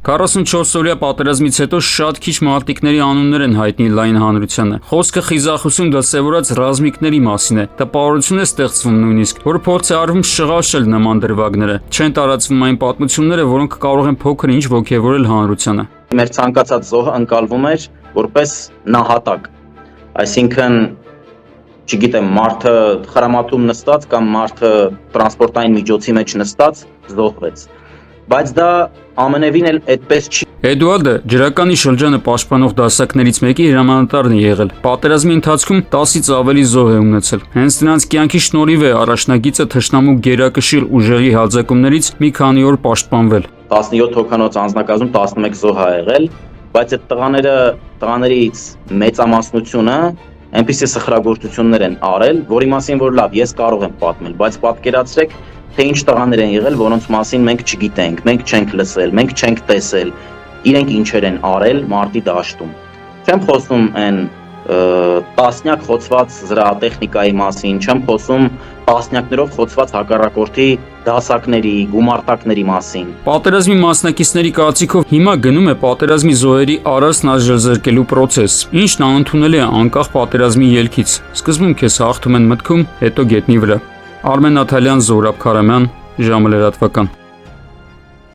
44-օրյա պատերազմից հետո շատ քիչ մարտիկների անուններ են հայտնի լայն հանրությանը։ Խոսքը խիզախություն դասավորած ռազմիկների մասին է։ Տպավորություն է ստեղծվում նույնիսկ, որ փորձ է արվում շղաշել նման դրվագները։ Չեն տարածվում այն պատմությունները, որոնք կարող են փոքր ինչ ոգևորել հանրությանը։ Մեր ցանկացած զոհը ընկալվում էր որպես նահատակ, այսինքն չգիտեմ, մարդը խրամատում նստած կամ մարդը տրանսպորտային միջոցի մեջ նստած զոհվեց, բայց դա ամենևին էլ այդպես չի։ Էդուարդը ջրականի շրջանը պաշտպանող դասակներից մեկի հրամանատարն է եղել։ Պատերազմի ընթացքում 10-ից ավելի զոհ է ունեցել։ Հենց նրանց կյանքի շնորհիվ է առաջնագիծը թշնամու գերակշիռ ուժերի հարձակումներից մի քանի օր պաշտպանվել։ 17 հոգանոց անձնակազմում 11 զոհ ա եղել, բայց այդ տղաներից մեծամասնությունը այնպիսի սխրագործություններ են արել, որի մասին որ լավ ես կարող եմ պատմել, բայց պատկերացրեք, թե ինչ տղաներ են եղել, որոնց մասին մենք չգիտենք, մենք չենք լսել, մենք չենք տեսել, իրենք ինչեր են արել մարտի դաշտում։ Չեմ խոսում այն տասնյակ խոցված զրահատեխնիկայի մասին, չեմ խոսում տասնյակներով խոցված հակառակորդի դասակների, գումարտակների մասին։ Պատերազմի մասնակիցների կարծիքով հիմա գնում է պատերազմի զոհերի առանցն ազերծելու process, ինչն անընդունել է անկախ պատերազմի ելքից։ Սկզբում քեզ հաղթում են մտքում, հետո գետնի վրա։ Արմեն Նաթալյան, Զորաբ Քարամյան, ժամը լրատվական։